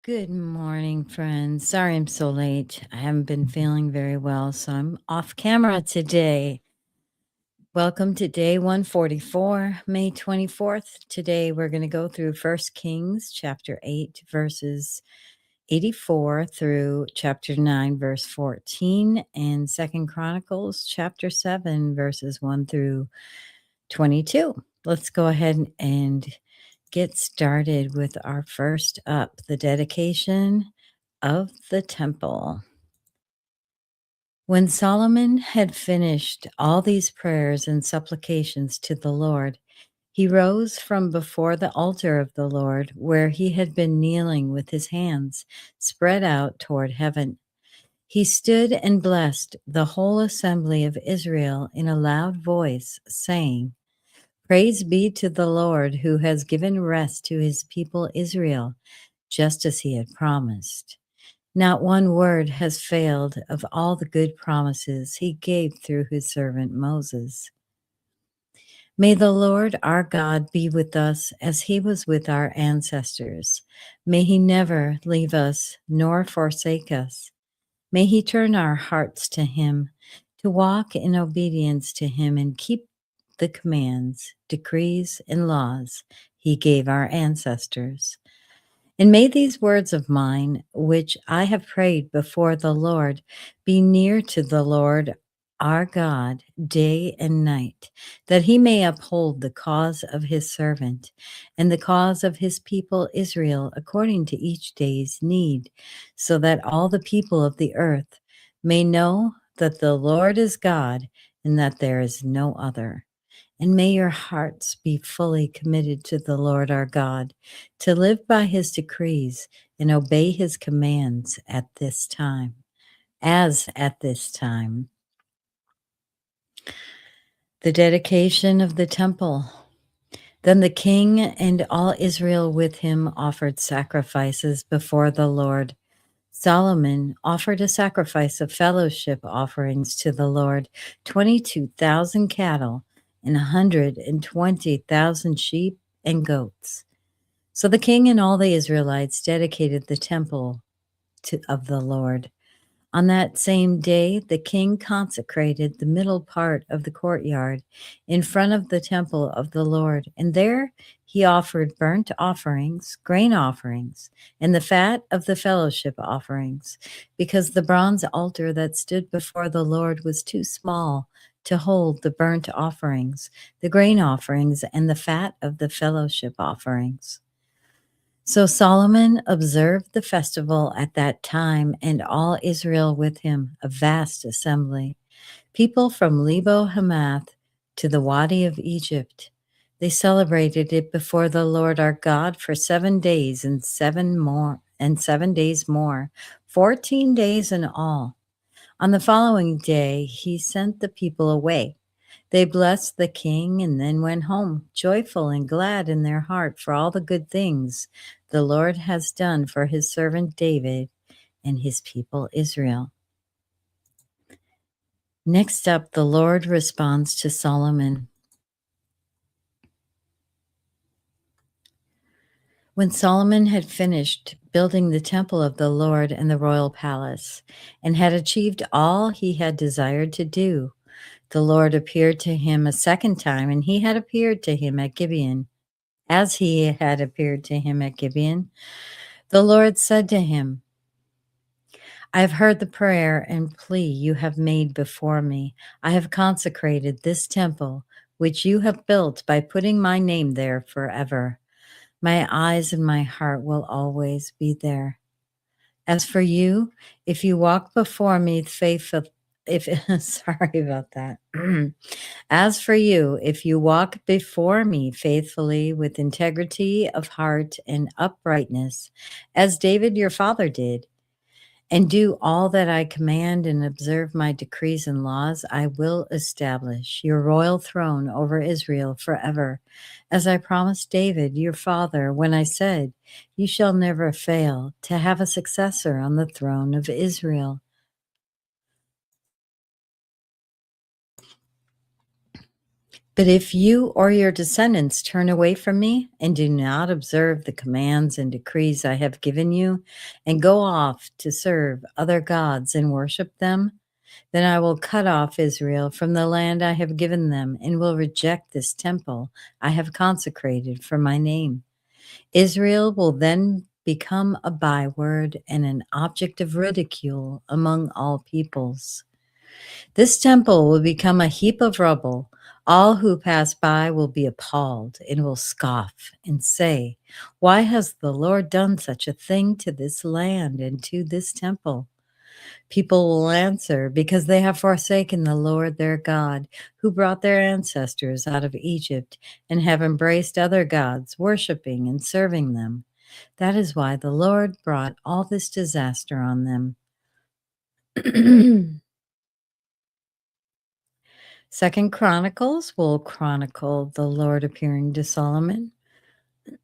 Good morning, friends. Sorry I'm so late. I haven't been feeling very well, so I'm off camera today. Welcome to day 144, May 24th. Today we're going to go through 1 Kings chapter 8, verses 84 through chapter 9, verse 14, and 2 Chronicles chapter 7, verses 1 through 22. Let's go ahead and get started with our first up, the dedication of the temple. When Solomon had finished all these prayers and supplications to the Lord, he rose from before the altar of the Lord, where he had been kneeling with his hands spread out toward heaven. He stood and blessed the whole assembly of Israel in a loud voice, saying, "Praise be to the Lord, who has given rest to his people Israel, just as he had promised. Not one word has failed of all the good promises he gave through his servant Moses. May the Lord our God be with us as he was with our ancestors. May he never leave us nor forsake us. May he turn our hearts to him, to walk in obedience to him and keep the commands, decrees, and laws he gave our ancestors. And may these words of mine, which I have prayed before the Lord, be near to the Lord our God day and night, that he may uphold the cause of his servant and the cause of his people Israel according to each day's need, so that all the people of the earth may know that the Lord is God and that there is no other. And may your hearts be fully committed to the Lord our God, to live by his decrees and obey his commands at this time, as at this time." The dedication of the temple. Then the king and all Israel with him offered sacrifices before the Lord. Solomon offered a sacrifice of fellowship offerings to the Lord, 22,000 cattle and 120,000 sheep and goats. So the king and all the Israelites dedicated the temple of the Lord. On that same day, the king consecrated the middle part of the courtyard in front of the temple of the Lord, and there he offered burnt offerings, grain offerings, and the fat of the fellowship offerings, because the bronze altar that stood before the Lord was too small to hold the burnt offerings, the grain offerings, and the fat of the fellowship offerings. So Solomon observed the festival at that time, and all Israel with him, a vast assembly, people from Lebo Hamath to the Wadi of Egypt. They celebrated it before the Lord our God for 7 days and 7 days more, 14 days in all. On the following day, he sent the people away. They blessed the king and then went home, joyful and glad in their heart for all the good things the Lord has done for his servant David and his people Israel. Next up, the Lord responds to Solomon. When Solomon had finished building the temple of the Lord and the royal palace, and had achieved all he had desired to do, the Lord appeared to him a second time, and he had appeared to him at Gibeon. As he had appeared to him at Gibeon, the Lord said to him, "I have heard the prayer and plea you have made before me. I have consecrated this temple, which you have built by putting my name there forever. My eyes and my heart will always be there. As for you, if you walk before me faithful, if sorry about that. As for you, if you walk before me faithfully with integrity of heart and uprightness, as David your father did, and do all that I command and observe my decrees and laws, I will establish your royal throne over Israel forever, as I promised David your father when I said, 'You shall never fail to have a successor on the throne of Israel.'" But if you or your descendants turn away from me and do not observe the commands and decrees I have given you, and go off to serve other gods and worship them, then I will cut off Israel from the land I have given them and will reject this temple I have consecrated for my name. Israel will then become a byword and an object of ridicule among all peoples. This temple will become a heap of rubble. All who pass by will be appalled and will scoff and say, "Why has the Lord done such a thing to this land and to this temple?" People will answer, "Because they have forsaken the Lord their God, who brought their ancestors out of Egypt, and have embraced other gods, worshiping and serving them. That is why the Lord brought all this disaster on them." Second Chronicles will chronicle the Lord appearing to Solomon.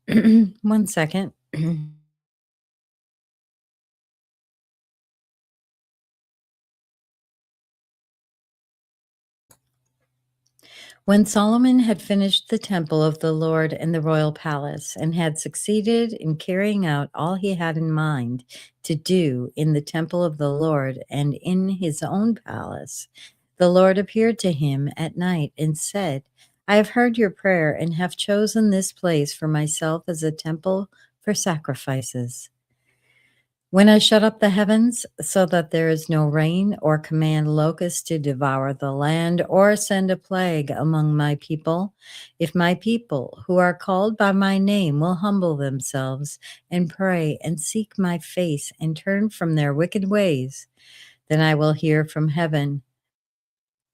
One second. When Solomon had finished the temple of the Lord and the royal palace, and had succeeded in carrying out all he had in mind to do in the temple of the Lord and in his own palace, the Lord appeared to him at night and said, "I have heard your prayer and have chosen this place for myself as a temple for sacrifices. When I shut up the heavens so that there is no rain, or command locusts to devour the land, or send a plague among my people, if my people who are called by my name will humble themselves and pray and seek my face and turn from their wicked ways, then I will hear from heaven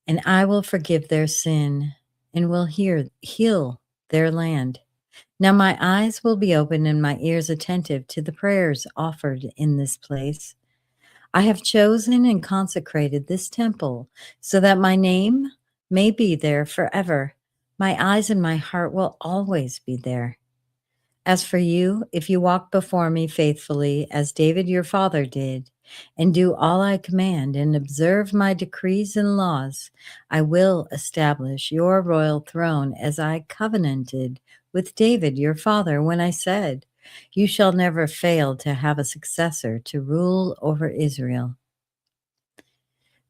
and I will forgive their sin and will heal their land. Now my eyes will be open and my ears attentive to the prayers offered in this place. I have chosen and consecrated this temple so that my name may be there forever. My eyes and my heart will always be there. As for you, if you walk before me faithfully, as David your father did, and do all I command and observe my decrees and laws, I will establish your royal throne as I covenanted with David your father when I said, "You shall never fail to have a successor to rule over Israel."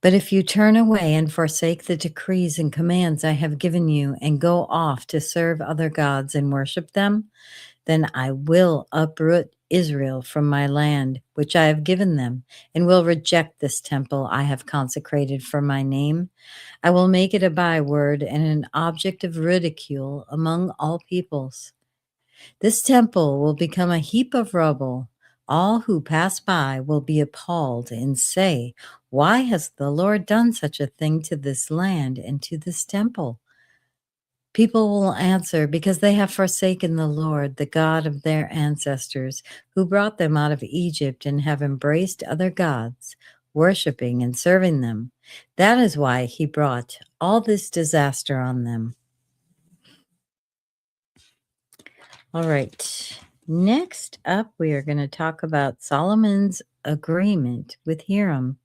But if you turn away and forsake the decrees and commands I have given you and go off to serve other gods and worship them, then I will uproot Israel from my land, which I have given them, and will reject this temple I have consecrated for my name. I will make it a byword and an object of ridicule among all peoples. This temple will become a heap of rubble. All who pass by will be appalled and say, "Why has the Lord done such a thing to this land and to this temple?" People will answer, "Because they have forsaken the Lord, the God of their ancestors, who brought them out of Egypt, and have embraced other gods, worshiping and serving them. That is why he brought all this disaster on them." All right. Next up, we are going to talk about Solomon's agreement with Hiram.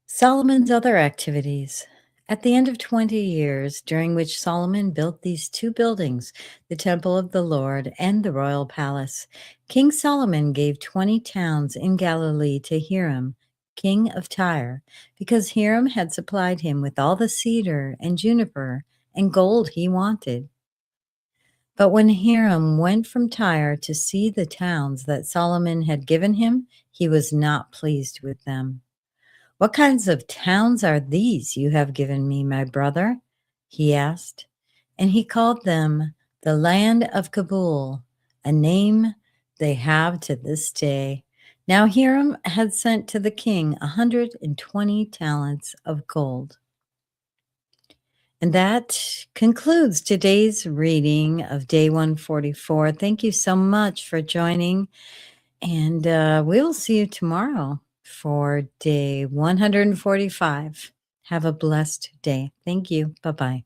Solomon's other activities. At the end of 20 years, during which Solomon built these two buildings, the temple of the Lord and the royal palace, King Solomon gave 20 towns in Galilee to Hiram, king of Tyre, because Hiram had supplied him with all the cedar and juniper and gold he wanted. But when Hiram went from Tyre to see the towns that Solomon had given him, he was not pleased with them. "What kinds of towns are these you have given me, my brother?" he asked. And he called them the land of Kabul, a name they have to this day. Now Hiram had sent to the king 120 talents of gold. And that concludes today's reading of day 144. Thank you so much for joining. And we will see you tomorrow for day 145. Have a blessed day. Thank you. Bye bye.